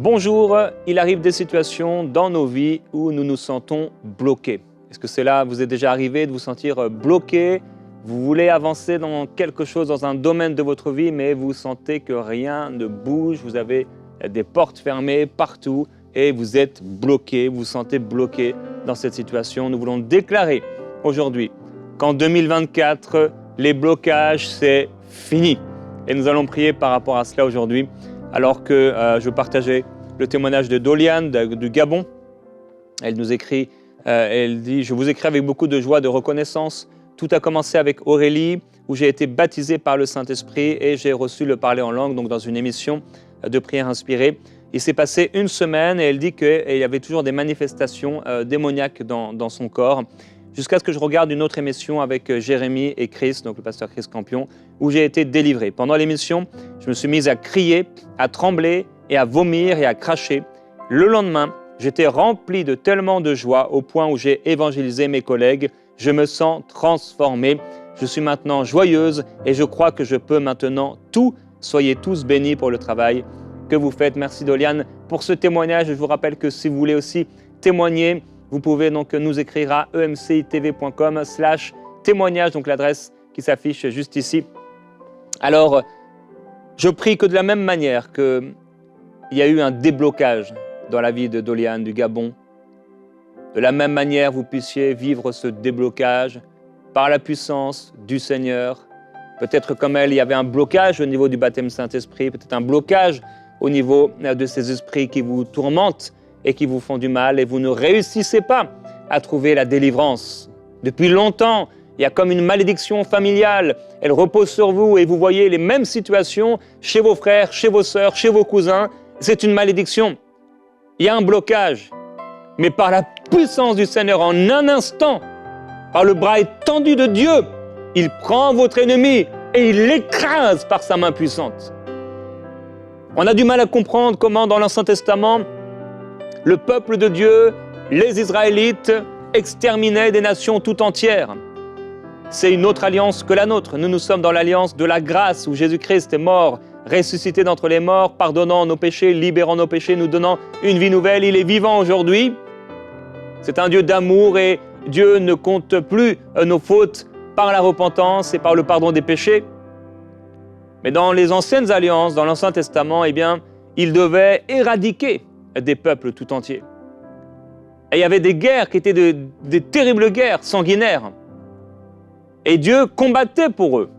Bonjour, il arrive des situations dans nos vies où nous nous sentons bloqués. Est-ce que cela vous est déjà arrivé de vous sentir bloqué? Vous voulez avancer dans quelque chose, dans un domaine de votre vie, mais vous sentez que rien ne bouge, vous avez des portes fermées partout et vous êtes bloqué, vous vous sentez bloqué dans cette situation. Nous voulons déclarer aujourd'hui qu'en 2024, les blocages, c'est fini. Et nous allons prier par rapport à cela aujourd'hui. Alors que je partageais le témoignage de Doliane du Gabon. Elle nous écrit, elle dit « Je vous écris avec beaucoup de joie, de reconnaissance. Tout a commencé avec Aurélie, où j'ai été baptisé par le Saint-Esprit et j'ai reçu le parler en langue, donc dans une émission de prière inspirée. Il s'est passé une semaine et elle dit qu'il y avait toujours des manifestations démoniaques dans son corps. Jusqu'à ce que je regarde une autre émission avec Jérémy et Chris, donc le pasteur Chris Campion, où j'ai été délivré. Pendant l'émission, je me suis mise à crier, à trembler et à vomir et à cracher. Le lendemain, j'étais rempli de tellement de joie au point où j'ai évangélisé mes collègues. Je me sens transformée. Je suis maintenant joyeuse et je crois que je peux maintenant tout. Soyez tous bénis pour le travail que vous faites. Merci Doliane pour ce témoignage. Je vous rappelle que si vous voulez aussi témoigner, vous pouvez donc nous écrire à emcitv.com/témoignage, donc l'adresse qui s'affiche juste ici. Alors, je prie que de la même manière qu'il y a eu un déblocage dans la vie de Doliane du Gabon, de la même manière vous puissiez vivre ce déblocage par la puissance du Seigneur. Peut-être comme elle, il y avait un blocage au niveau du baptême Saint-Esprit, peut-être un blocage au niveau de ces esprits qui vous tourmentent et qui vous font du mal et vous ne réussissez pas à trouver la délivrance. Depuis longtemps, il y a comme une malédiction familiale, elle repose sur vous et vous voyez les mêmes situations chez vos frères, chez vos sœurs, chez vos cousins. C'est une malédiction. Il y a un blocage. Mais par la puissance du Seigneur, en un instant, par le bras étendu de Dieu, il prend votre ennemi et il l'écrase par sa main puissante. On a du mal à comprendre comment dans l'Ancien Testament, le peuple de Dieu, les Israélites, exterminaient des nations tout entières. C'est une autre alliance que la nôtre. Nous sommes dans l'alliance de la grâce où Jésus-Christ est mort, ressuscité d'entre les morts, pardonnant nos péchés, libérant nos péchés, nous donnant une vie nouvelle. Il est vivant aujourd'hui. C'est un Dieu d'amour et Dieu ne compte plus nos fautes par la repentance et par le pardon des péchés. Mais dans les anciennes alliances, dans l'Ancien Testament, eh bien, il devait éradiquer des peuples tout entiers. Et il y avait des guerres qui étaient des terribles guerres sanguinaires. Et Dieu combattait pour eux.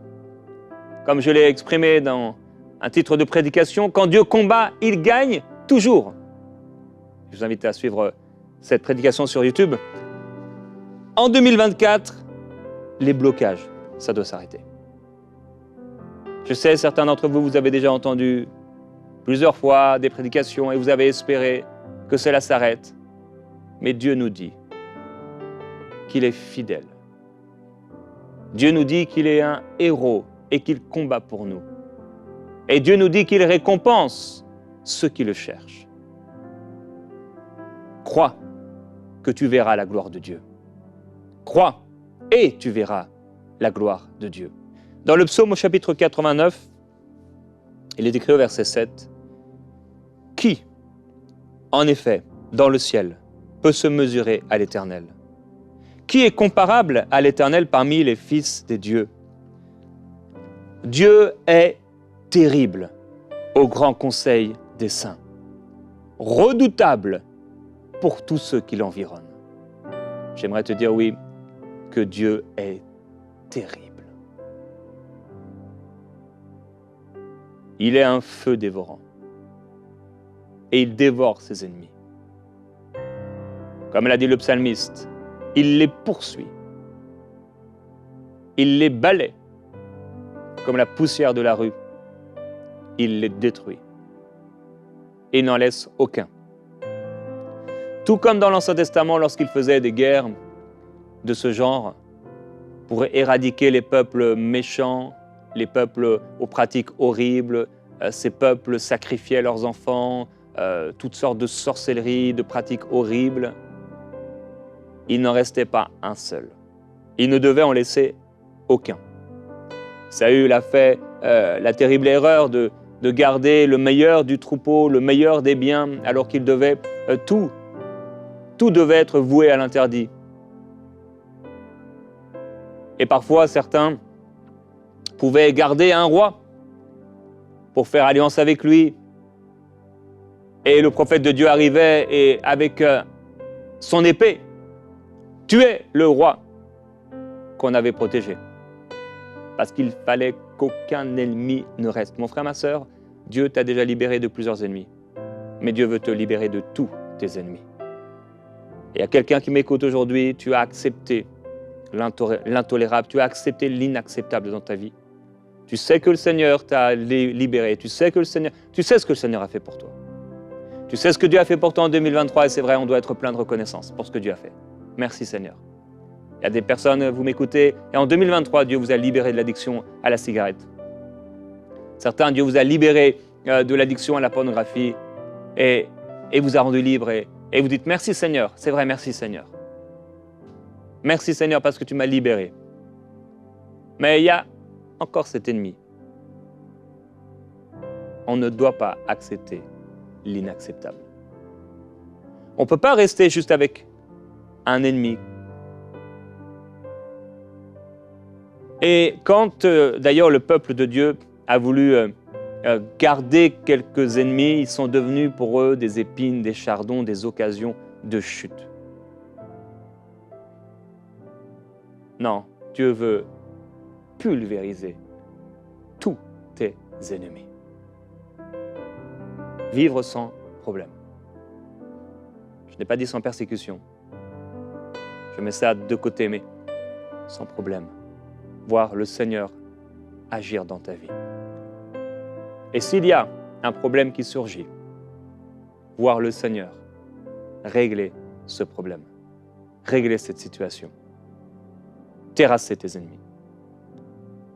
Comme je l'ai exprimé dans un titre de prédication, quand Dieu combat, il gagne toujours. Je vous invite à suivre cette prédication sur YouTube. En 2024, les blocages, ça doit s'arrêter. Je sais, certains d'entre vous, vous avez déjà entendu plusieurs fois des prédications et vous avez espéré que cela s'arrête. Mais Dieu nous dit qu'il est fidèle. Dieu nous dit qu'il est un héros et qu'il combat pour nous. Et Dieu nous dit qu'il récompense ceux qui le cherchent. Crois que tu verras la gloire de Dieu. Crois et tu verras la gloire de Dieu. Dans le psaume au chapitre 89, il est écrit au verset 7, « Qui, en effet, dans le ciel, peut se mesurer à l'Éternel? Qui est comparable à l'Éternel parmi les fils des dieux? Dieu est terrible au grand conseil des saints, redoutable pour tous ceux qui l'environnent. » J'aimerais te dire oui, que Dieu est terrible. Il est un feu dévorant et il dévore ses ennemis. Comme l'a dit le psalmiste, il les poursuit, il les balaie comme la poussière de la rue, il les détruit et il n'en laisse aucun. Tout comme dans l'Ancien Testament, lorsqu'il faisait des guerres de ce genre pour éradiquer les peuples méchants, les peuples aux pratiques horribles, ces peuples sacrifiaient leurs enfants, toutes sortes de sorcelleries, de pratiques horribles. Il n'en restait pas un seul. Il ne devait en laisser aucun. Saül a fait la terrible erreur de de garder le meilleur du troupeau, le meilleur des biens, alors qu'il devait tout devait être voué à l'interdit. Et parfois, certains pouvaient garder un roi pour faire alliance avec lui. Et le prophète de Dieu arrivait et avec son épée, tuait le roi qu'on avait protégé. Parce qu'il fallait qu'aucun ennemi ne reste. Mon frère, ma sœur, Dieu t'a déjà libéré de plusieurs ennemis. Mais Dieu veut te libérer de tous tes ennemis. Et à quelqu'un qui m'écoute aujourd'hui, tu as accepté l'intolérable, tu as accepté l'inacceptable dans ta vie. Tu sais que le Seigneur t'a libéré, tu sais ce que le Seigneur a fait pour toi. Tu sais ce que Dieu a fait pour toi en 2023 et c'est vrai, on doit être plein de reconnaissance pour ce que Dieu a fait. Merci Seigneur. Il y a des personnes, vous m'écoutez, et en 2023, Dieu vous a libéré de l'addiction à la cigarette. Certains, Dieu vous a libéré de l'addiction à la pornographie et vous a rendu libre et vous dites merci Seigneur, c'est vrai, merci Seigneur. Merci Seigneur parce que tu m'as libéré. Mais il y a encore cet ennemi. On ne doit pas accepter l'inacceptable. On ne peut pas rester juste avec un ennemi. Et quand d'ailleurs le peuple de Dieu a voulu garder quelques ennemis, ils sont devenus pour eux des épines, des chardons, des occasions de chute. Non, Dieu veut pulvériser tous tes ennemis. Vivre sans problème. Je n'ai pas dit sans persécution. Je mets ça de côté, mais sans problème. Voir le Seigneur agir dans ta vie. Et s'il y a un problème qui surgit, voir le Seigneur régler ce problème, régler cette situation, terrasser tes ennemis.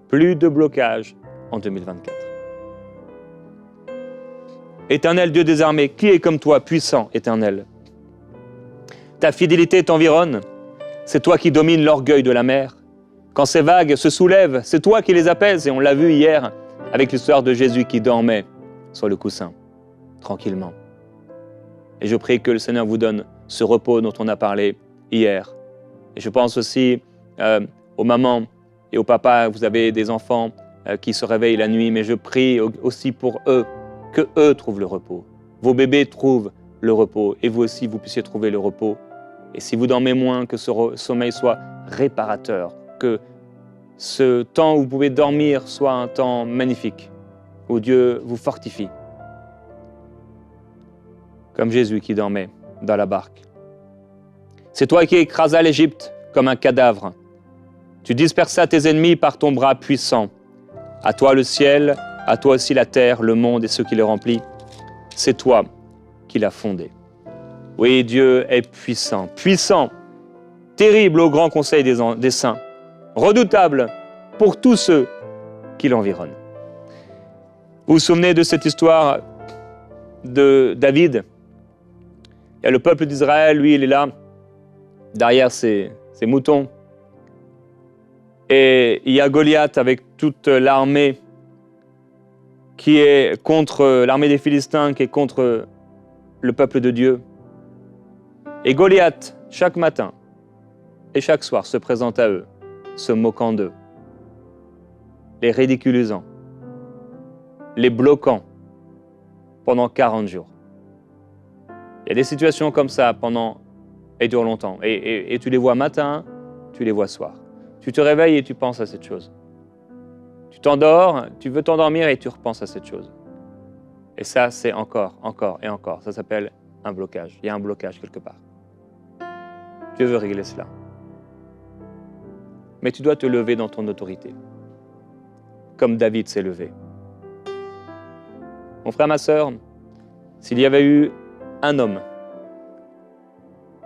Plus de blocage en 2024. Éternel Dieu des armées, qui est comme toi, puissant, éternel? Ta fidélité t'environne, c'est toi qui domines l'orgueil de la mer. Quand ces vagues se soulèvent, c'est toi qui les apaises, et on l'a vu hier avec l'histoire de Jésus qui dormait sur le coussin, tranquillement. Et je prie que le Seigneur vous donne ce repos dont on a parlé hier. Et je pense aussi aux mamans et aux papas, vous avez des enfants qui se réveillent la nuit, mais je prie aussi pour eux, que eux trouvent le repos. Vos bébés trouvent le repos, et vous aussi, vous puissiez trouver le repos. Et si vous dormez moins, que ce sommeil soit réparateur, que ce temps où vous pouvez dormir soit un temps magnifique, où Dieu vous fortifie. Comme Jésus qui dormait dans la barque. C'est toi qui écrasas l'Égypte comme un cadavre. Tu dispersas tes ennemis par ton bras puissant. À toi le ciel, à toi aussi la terre, le monde et ce qui le remplit. C'est toi qui l'as fondé. Oui, Dieu est puissant, puissant, terrible au grand conseil des saints, redoutable pour tous ceux qui l'environnent. Vous vous souvenez de cette histoire de David? Il y a le peuple d'Israël, lui, il est là, derrière ses moutons. Et il y a Goliath avec toute l'armée qui est contre l'armée des Philistins, qui est contre le peuple de Dieu. Et Goliath, chaque matin et chaque soir, se présente à eux, se moquant d'eux, les ridiculisant, les bloquant pendant 40 jours. Il y a des situations comme ça pendant et durent longtemps. Et tu les vois matin, tu les vois soir. Tu te réveilles et tu penses à cette chose. Tu t'endors, tu veux t'endormir et tu repenses à cette chose. Et ça, c'est encore et encore. Ça s'appelle un blocage. Il y a un blocage quelque part. Dieu veut régler cela. Mais tu dois te lever dans ton autorité. Comme David s'est levé. Mon frère, ma sœur, s'il y avait eu un homme,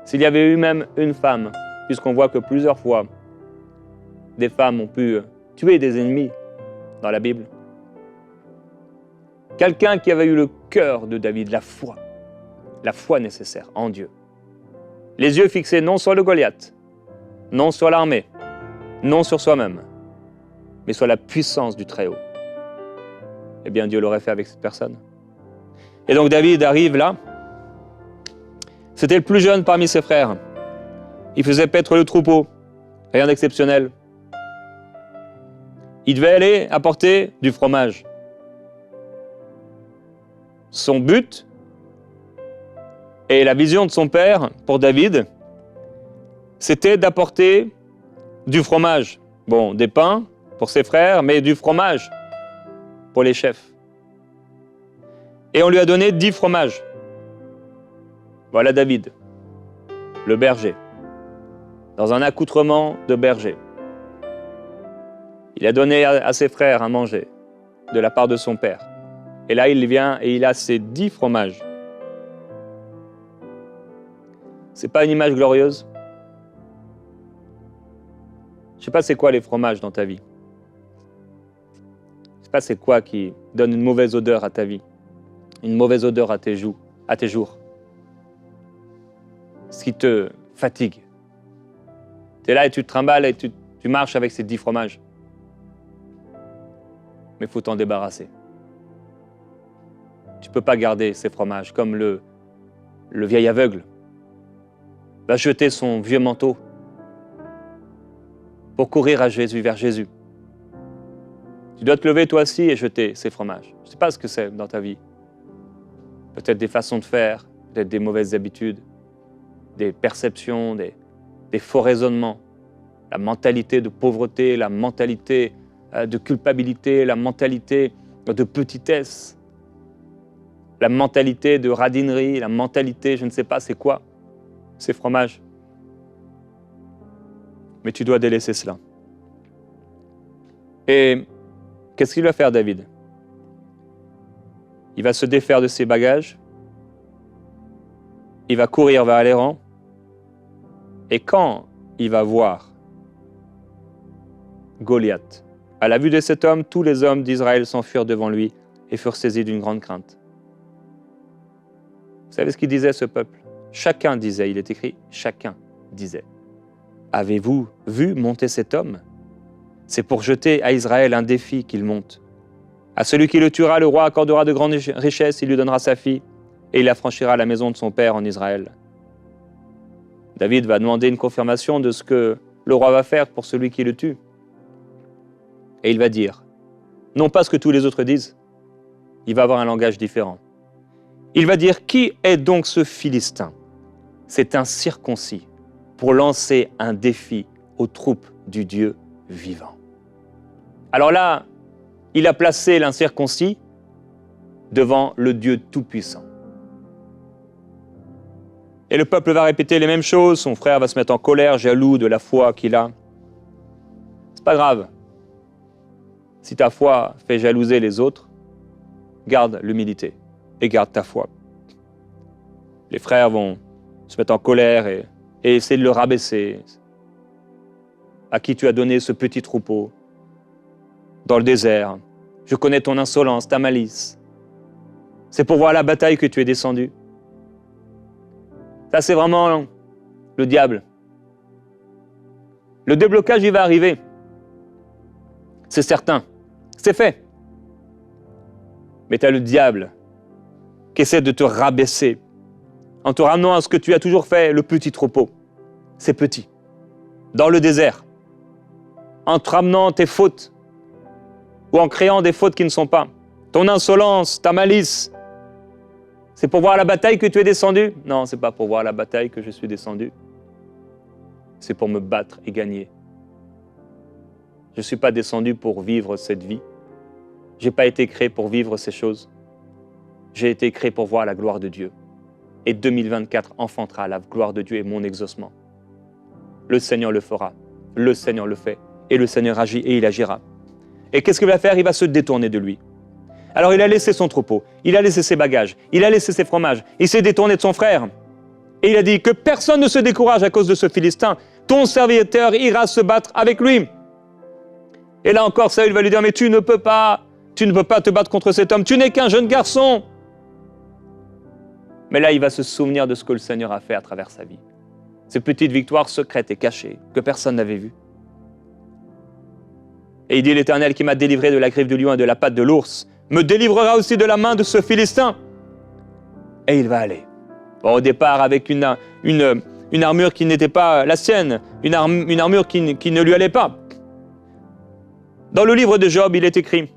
s'il y avait eu même une femme, puisqu'on voit que plusieurs fois, des femmes ont pu tuer des ennemis dans la Bible. Quelqu'un qui avait eu le cœur de David, la foi nécessaire en Dieu. Les yeux fixés non sur le Goliath, non sur l'armée, non sur soi-même, mais sur la puissance du Très-Haut. eh bien Dieu l'aurait fait avec cette personne. Et donc David arrive là. C'était le plus jeune parmi ses frères. Il faisait paître le troupeau. Rien d'exceptionnel. Il devait aller apporter du fromage. Son but et la vision de son père pour David, c'était d'apporter du fromage. Bon, des pains pour ses frères, mais du fromage pour les chefs. Et on lui a donné 10 fromages. Voilà David, le berger, dans un accoutrement de berger. Il a donné à ses frères à manger de la part de son père. Et là, il vient et il a ses 10 fromages. C'est pas une image glorieuse? Je sais pas c'est quoi les fromages dans ta vie. Je sais pas c'est quoi qui donne une mauvaise odeur à ta vie, une mauvaise odeur à tes jours. Ce qui te fatigue. Tu es là et tu te trimbales et tu marches avec ces 10 fromages. Mais il faut t'en débarrasser. Tu ne peux pas garder ces fromages comme le vieil aveugle va jeter son vieux manteau pour courir à Jésus, vers Jésus. Tu dois te lever toi aussi et jeter ces fromages. Je ne sais pas ce que c'est dans ta vie. Peut-être des façons de faire, peut-être des mauvaises habitudes, des perceptions, des faux raisonnements, la mentalité de pauvreté, la mentalité de culpabilité, la mentalité de petitesse, la mentalité de radinerie, la mentalité, je ne sais pas c'est quoi, ces fromages. Mais tu dois délaisser cela. Et qu'est-ce qu'il va faire David? Il va se défaire de ses bagages, il va courir vers les rangs, et quand il va voir Goliath, à la vue de cet homme, tous les hommes d'Israël s'enfuirent devant lui et furent saisis d'une grande crainte. Vous savez ce qu'il disait ce peuple? Chacun disait, il est écrit, chacun disait. Avez-vous vu monter cet homme? C'est pour jeter à Israël un défi qu'il monte. À celui qui le tuera, le roi accordera de grandes richesses, il lui donnera sa fille, et il affranchira la maison de son père en Israël. David va demander une confirmation de ce que le roi va faire pour celui qui le tue. Et il va dire, non pas ce que tous les autres disent, il va avoir un langage différent. Il va dire, qui est donc ce Philistin? C'est un circoncis pour lancer un défi aux troupes du Dieu vivant. Alors là, il a placé l'incirconcis devant le Dieu tout-puissant. Et le peuple va répéter les mêmes choses, son frère va se mettre en colère, jaloux de la foi qu'il a. C'est pas grave. Si ta foi fait jalouser les autres, garde l'humilité et garde ta foi. Les frères vont se mettre en colère et essayer de le rabaisser. À qui tu as donné ce petit troupeau dans le désert? Je connais ton insolence, ta malice. C'est pour voir la bataille que tu es descendu. Ça, c'est vraiment le diable. Le déblocage, il va arriver. C'est certain. C'est fait. Mais tu as le diable qui essaie de te rabaisser en te ramenant à ce que tu as toujours fait, le petit troupeau. C'est petit. Dans le désert. En te ramenant tes fautes ou en créant des fautes qui ne sont pas. Ton insolence, ta malice. C'est pour voir la bataille que tu es descendu? Non, c'est pas pour voir la bataille que je suis descendu. C'est pour me battre et gagner. Je ne suis pas descendu pour vivre cette vie. Je n'ai pas été créé pour vivre ces choses. J'ai été créé pour voir la gloire de Dieu. Et 2024 enfantera la gloire de Dieu et mon exaucement. Le Seigneur le fera. Le Seigneur le fait. Et le Seigneur agit et il agira. Et qu'est-ce qu'il va faire? Il va se détourner de lui. Alors il a laissé son troupeau, il a laissé ses bagages, il a laissé ses fromages, il s'est détourné de son frère. Et il a dit que personne ne se décourage à cause de ce Philistin. Ton serviteur ira se battre avec lui. Et là encore, Saül va lui dire, mais tu ne peux pas te battre contre cet homme, tu n'es qu'un jeune garçon. Mais là, il va se souvenir de ce que le Seigneur a fait à travers sa vie. Ces petites victoires secrètes et cachées que personne n'avait vues. Et il dit, l'Éternel qui m'a délivré de la griffe du lion et de la patte de l'ours me délivrera aussi de la main de ce Philistin. Et il va aller. Bon, au départ, avec une armure qui n'était pas la sienne, une armure qui ne lui allait pas. Dans le livre de Job, il est écrit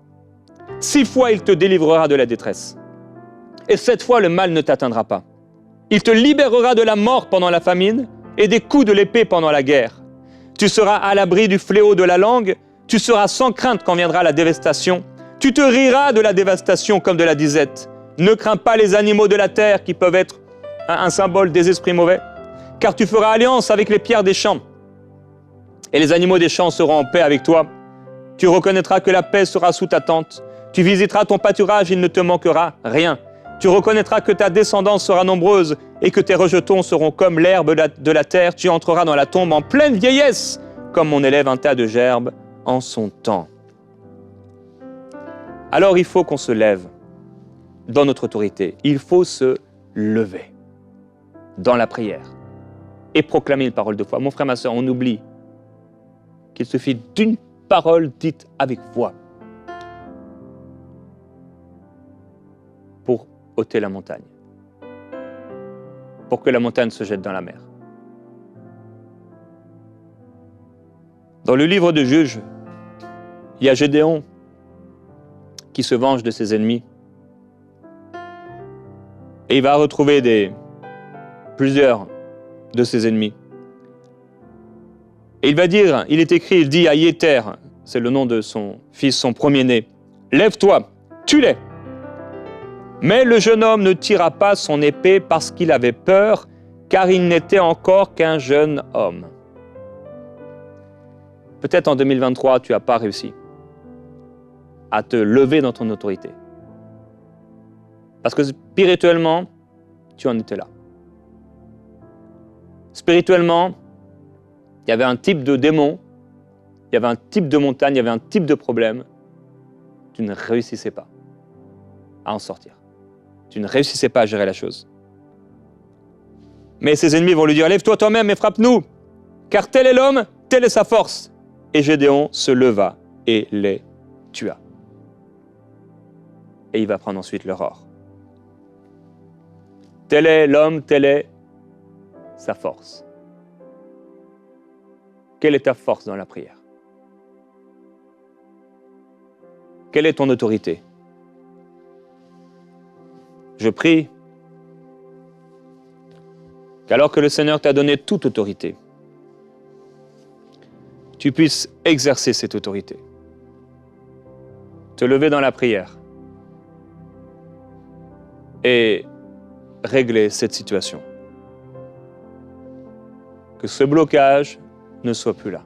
« 6 fois il te délivrera de la détresse, et 7 fois le mal ne t'atteindra pas. Il te libérera de la mort pendant la famine et des coups de l'épée pendant la guerre. Tu seras à l'abri du fléau de la langue, tu seras sans crainte quand viendra la dévastation. Tu te riras de la dévastation comme de la disette. Ne crains pas les animaux de la terre qui peuvent être un symbole des esprits mauvais, car tu feras alliance avec les pierres des champs. Et les animaux des champs seront en paix avec toi. Tu reconnaîtras que la paix sera sous ta tente. Tu visiteras ton pâturage, il ne te manquera rien. Tu reconnaîtras que ta descendance sera nombreuse et que tes rejetons seront comme l'herbe de la terre. Tu entreras dans la tombe en pleine vieillesse, comme on élève un tas de gerbes en son temps. Alors il faut qu'on se lève dans notre autorité. Il faut se lever dans la prière et proclamer une parole de foi. Mon frère, ma sœur, on oublie qu'il suffit d'une parole dite avec foi pour ôter la montagne, pour que la montagne se jette dans la mer. Dans le livre de Juges, il y a Gédéon qui se venge de ses ennemis et il va retrouver plusieurs de ses ennemis. Et il va dire, il est écrit, il dit à Yéter, c'est le nom de son fils, son premier-né, « Lève-toi, tue-les » Mais le jeune homme ne tira pas son épée parce qu'il avait peur, car il n'était encore qu'un jeune homme. Peut-être en 2023, tu n'as pas réussi à te lever dans ton autorité. Parce que spirituellement, tu en étais là. Spirituellement, il y avait un type de démon, il y avait un type de montagne, il y avait un type de problème. Tu ne réussissais pas à en sortir. Tu ne réussissais pas à gérer la chose. Mais ses ennemis vont lui dire, lève-toi toi-même et frappe-nous, car tel est l'homme, telle est sa force. Et Gédéon se leva et les tua. Et il va prendre ensuite leur or. Tel est l'homme, telle est sa force. Quelle est ta force dans la prière? Quelle est ton autorité? Je prie qu'alors que le Seigneur t'a donné toute autorité, tu puisses exercer cette autorité, te lever dans la prière et régler cette situation. Que ce blocage ne soit plus là.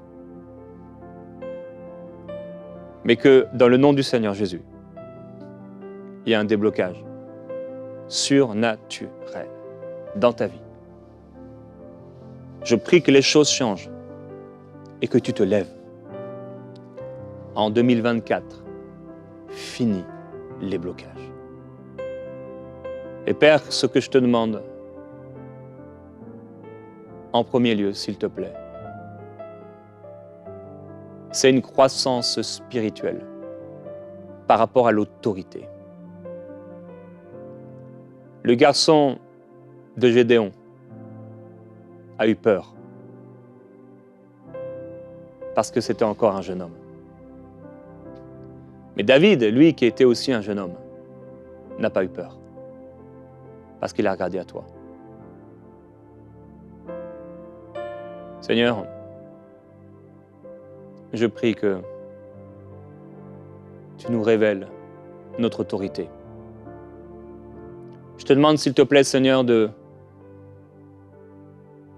Mais que dans le nom du Seigneur Jésus, il y a un déblocage surnaturel dans ta vie. Je prie que les choses changent et que tu te lèves. En 2024, finis les blocages. Et Père, ce que je te demande, en premier lieu, s'il te plaît, c'est une croissance spirituelle par rapport à l'autorité. Le garçon de Gédéon a eu peur parce que c'était encore un jeune homme. Mais David, lui qui était aussi un jeune homme, n'a pas eu peur parce qu'il a regardé à toi. Seigneur, je prie que tu nous révèles notre autorité. Je te demande, s'il te plaît, Seigneur,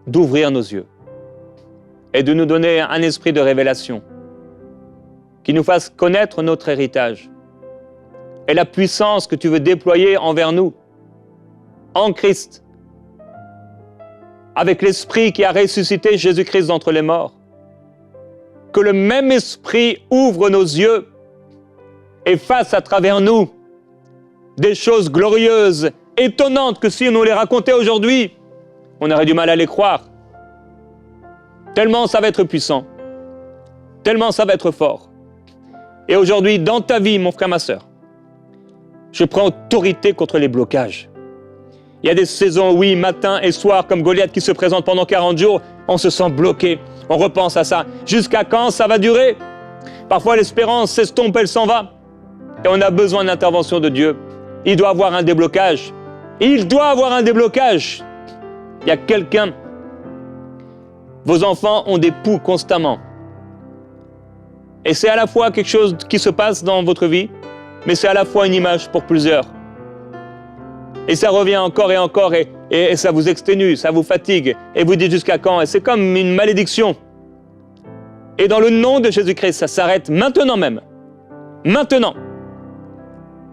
d'ouvrir nos yeux et de nous donner un esprit de révélation qui nous fasse connaître notre héritage et la puissance que tu veux déployer envers nous, en Christ, avec l'Esprit qui a ressuscité Jésus-Christ d'entre les morts. Que le même Esprit ouvre nos yeux et fasse à travers nous des choses glorieuses, étonnantes, que si on nous les racontait aujourd'hui, on aurait du mal à les croire. Tellement ça va être puissant, tellement ça va être fort. Et aujourd'hui, dans ta vie, mon frère, ma sœur, Je prends autorité contre les blocages. Il y a des saisons, oui, matin et soir, comme Goliath qui se présente pendant 40 jours, on se sent bloqué. On repense à ça. Jusqu'à quand ça va durer? Parfois, l'espérance s'estompe, elle s'en va. Et on a besoin de l'intervention de Dieu. Il doit avoir un déblocage. Il doit avoir un déblocage. Il y a quelqu'un. Vos enfants ont des poux constamment. Et c'est à la fois quelque chose qui se passe dans votre vie, mais c'est à la fois une image pour plusieurs. Et ça revient encore et encore, et ça vous exténue, ça vous fatigue, et vous dites jusqu'à quand? Et c'est comme une malédiction. Et dans le nom de Jésus-Christ, ça s'arrête maintenant même. Maintenant.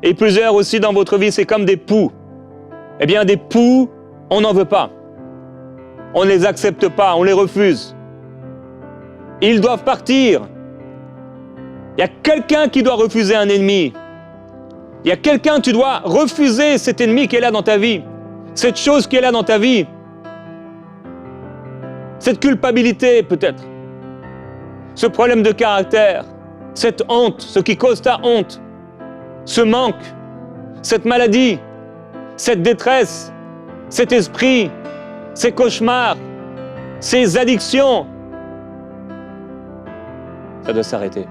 Et plusieurs aussi dans votre vie, c'est comme des poux. Eh bien, des poux, on n'en veut pas. On ne les accepte pas, on les refuse. Ils doivent partir. Il y a quelqu'un qui doit refuser un ennemi. Il y a quelqu'un, tu dois refuser cet ennemi qui est là dans ta vie. Cette chose qui est là dans ta vie. Cette culpabilité peut-être. Ce problème de caractère. Cette honte, ce qui cause ta honte. Ce manque. Cette maladie. Cette détresse. Cet esprit. Ces cauchemars. Ces addictions. Ça doit s'arrêter.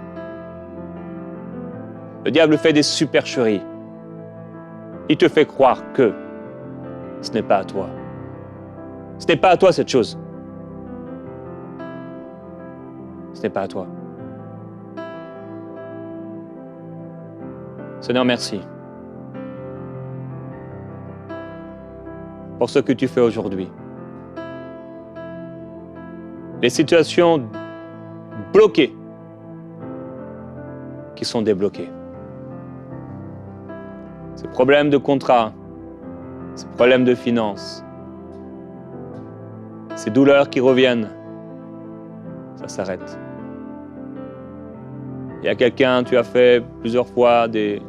Le diable fait des supercheries. Il te fait croire que ce n'est pas à toi. Ce n'est pas à toi cette chose. Ce n'est pas à toi. Seigneur, merci pour ce que tu fais aujourd'hui. Les situations bloquées qui sont débloquées. Ces problèmes de contrat, ces problèmes de finances, ces douleurs qui reviennent, ça s'arrête. Il y a quelqu'un, tu as fait plusieurs fois des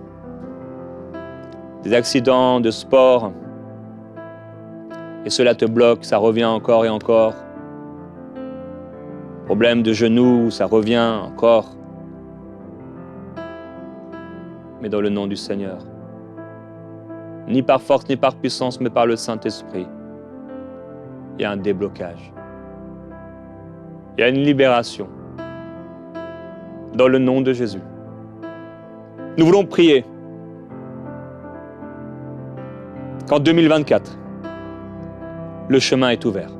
accidents de sport et cela te bloque, ça revient encore et encore. Problème de genoux, ça revient encore. Mais dans le nom du Seigneur. Ni par force, ni par puissance, mais par le Saint-Esprit. Il y a un déblocage. Il y a une libération. Dans le nom de Jésus. Nous voulons prier qu'en 2024, le chemin est ouvert.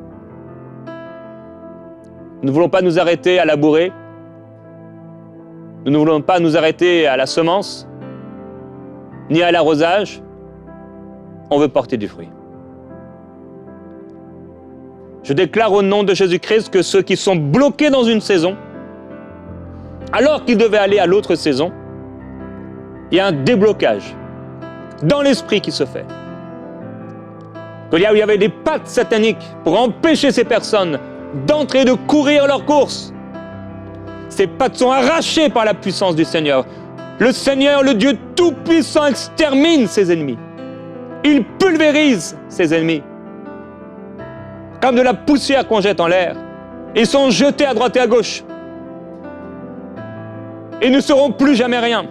Nous ne voulons pas nous arrêter à labourer. Nous ne voulons pas nous arrêter à la semence, ni à l'arrosage. On veut porter du fruit. Je déclare au nom de Jésus-Christ que ceux qui sont bloqués dans une saison, alors qu'ils devaient aller à l'autre saison, il y a un déblocage dans l'esprit qui se fait. Il y avait des pattes sataniques pour empêcher ces personnes d'entrer et de courir leur course. Ces pattes sont arrachées par la puissance du Seigneur. Le Seigneur, le Dieu Tout-Puissant, extermine ses ennemis. Il pulvérise ses ennemis. Comme de la poussière qu'on jette en l'air. Ils sont jetés à droite et à gauche. Ils ne seront plus jamais rien.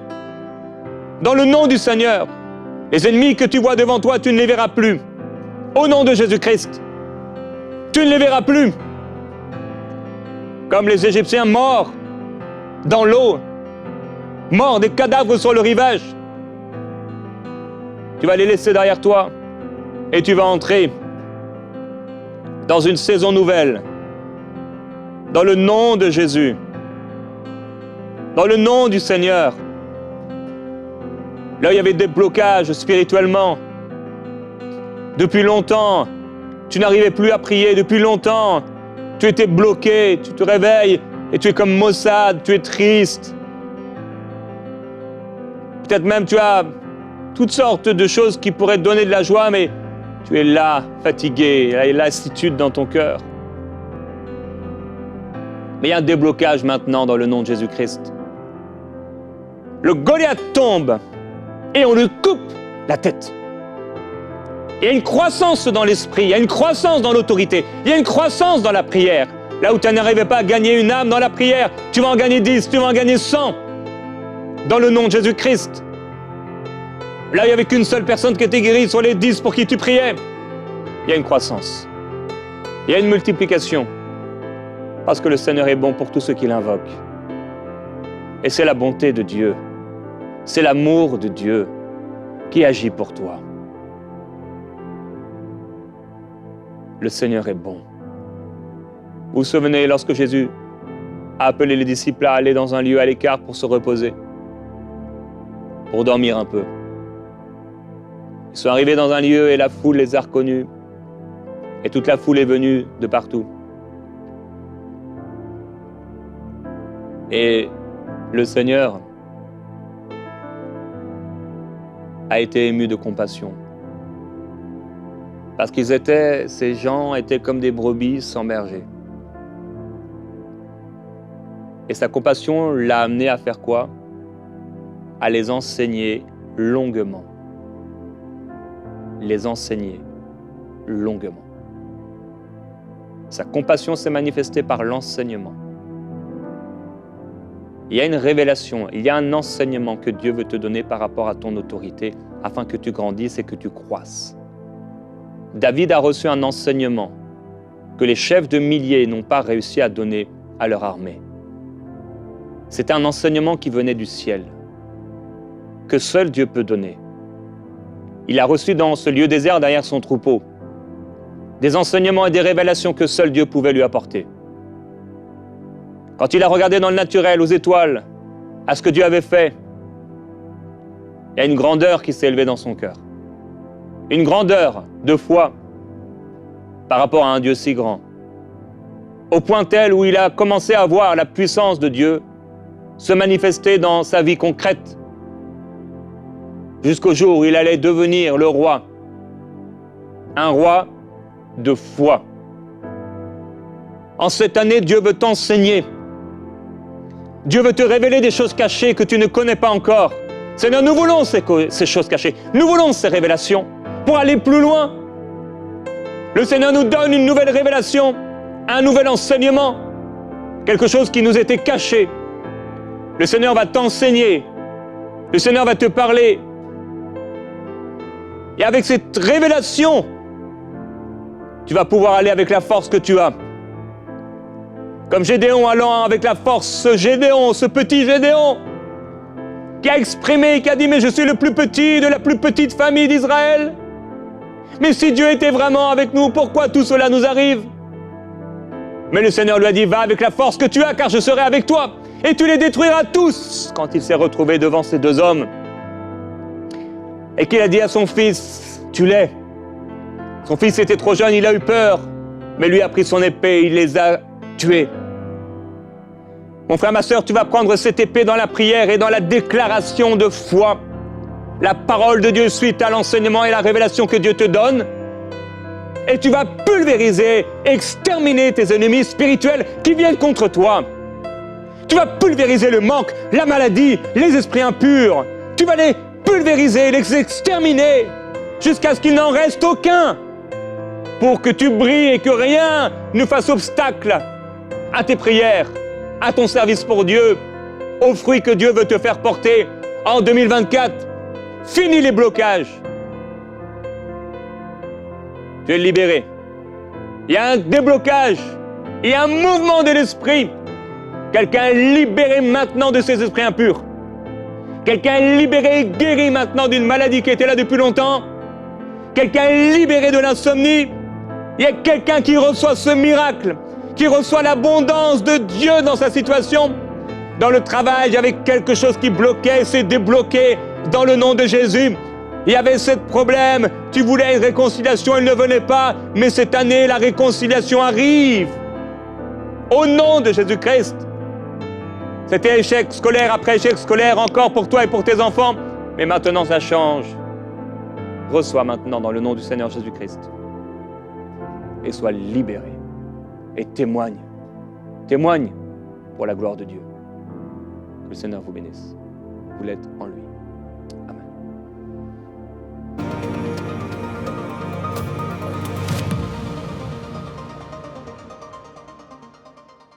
Dans le nom du Seigneur, les ennemis que tu vois devant toi, tu ne les verras plus. Au nom de Jésus-Christ, tu ne les verras plus. Comme les Égyptiens morts dans l'eau, morts, des cadavres sur le rivage. Tu vas les laisser derrière toi et tu vas entrer dans une saison nouvelle. Dans le nom de Jésus. Dans le nom du Seigneur. Là, il y avait des blocages spirituellement. Depuis longtemps, tu n'arrivais plus à prier. Depuis longtemps, tu étais bloqué. Tu te réveilles et tu es comme maussade, tu es triste. Peut-être même tu as toutes sortes de choses qui pourraient te donner de la joie, mais tu es là, fatigué, il y a une lassitude dans ton cœur. Mais il y a un déblocage maintenant dans le nom de Jésus-Christ. Le Goliath tombe et on lui coupe la tête. Il y a une croissance dans l'esprit, il y a une croissance dans l'autorité, il y a une croissance dans la prière. Là où tu n'arrivais pas à gagner une âme dans la prière, tu vas en gagner 10, tu vas en gagner 100. Dans le nom de Jésus-Christ. Là, il n'y avait qu'une seule personne qui était guérie sur les 10 pour qui tu priais. Il y a une croissance. Il y a une multiplication. Parce que le Seigneur est bon pour tous ceux qui l'invoquent. Et c'est la bonté de Dieu. C'est l'amour de Dieu qui agit pour toi. Le Seigneur est bon. Vous vous souvenez lorsque Jésus a appelé les disciples à aller dans un lieu à l'écart pour se reposer, pour dormir un peu. Ils sont arrivés dans un lieu et la foule les a reconnus. Et toute la foule est venue de partout. Et le Seigneur a été ému de compassion. Parce ces gens étaient comme des brebis sans berger. Et sa compassion l'a amené à faire quoi? À les enseigner longuement. Les enseigner longuement. Sa compassion s'est manifestée par l'enseignement. Il y a une révélation, il y a un enseignement que Dieu veut te donner par rapport à ton autorité afin que tu grandisses et que tu croisses. David a reçu un enseignement que les chefs de milliers n'ont pas réussi à donner à leur armée. C'était un enseignement qui venait du ciel, que seul Dieu peut donner. Il a reçu dans ce lieu désert derrière son troupeau des enseignements et des révélations que seul Dieu pouvait lui apporter. Quand il a regardé dans le naturel, aux étoiles, à ce que Dieu avait fait, il y a une grandeur qui s'est élevée dans son cœur. Une grandeur de foi par rapport à un Dieu si grand. Au point tel où il a commencé à voir la puissance de Dieu se manifester dans sa vie concrète, jusqu'au jour où il allait devenir le roi. Un roi de foi. En cette année, Dieu veut t'enseigner. Dieu veut te révéler des choses cachées que tu ne connais pas encore. Seigneur, nous voulons ces choses cachées. Nous voulons ces révélations pour aller plus loin. Le Seigneur nous donne une nouvelle révélation, un nouvel enseignement, quelque chose qui nous était caché. Le Seigneur va t'enseigner. Le Seigneur va te parler. Et avec cette révélation, tu vas pouvoir aller avec la force que tu as. Comme Gédéon allant avec la force, ce petit Gédéon, qui a exprimé, qui a dit « Mais je suis le plus petit de la plus petite famille d'Israël. Mais si Dieu était vraiment avec nous, pourquoi tout cela nous arrive ?» Mais le Seigneur lui a dit « Va avec la force que tu as, car je serai avec toi, et tu les détruiras tous. » Quand il s'est retrouvé devant ces deux hommes, et qu'il a dit à son fils « Tu l'es. » Son fils était trop jeune, il a eu peur, mais lui a pris son épée, il les a tués. Mon frère, ma sœur, tu vas prendre cette épée dans la prière et dans la déclaration de foi. La parole de Dieu suite à l'enseignement et la révélation que Dieu te donne. Et tu vas pulvériser, exterminer tes ennemis spirituels qui viennent contre toi. Tu vas pulvériser le manque, la maladie, les esprits impurs. Tu vas les pulvériser, les exterminer, jusqu'à ce qu'il n'en reste aucun, pour que tu brilles et que rien ne fasse obstacle à tes prières, à ton service pour Dieu, aux fruits que Dieu veut te faire porter en 2024. Finis les blocages. Tu es libéré. Il y a un déblocage, il y a un mouvement de l'esprit. Quelqu'un est libéré maintenant de ses esprits impurs. Quelqu'un est libéré et guéri maintenant d'une maladie qui était là depuis longtemps. Quelqu'un est libéré de l'insomnie. Il y a quelqu'un qui reçoit ce miracle, qui reçoit l'abondance de Dieu dans sa situation. Dans le travail, il y avait quelque chose qui bloquait, c'est débloqué dans le nom de Jésus. Il y avait ce problème, tu voulais une réconciliation, elle ne venait pas, mais cette année, la réconciliation arrive. Au nom de Jésus-Christ. C'était échec scolaire après échec scolaire, encore pour toi et pour tes enfants. Mais maintenant, ça change. Reçois maintenant dans le nom du Seigneur Jésus-Christ. Et sois libéré. Et témoigne. Témoigne pour la gloire de Dieu. Que le Seigneur vous bénisse. Vous l'êtes en lui.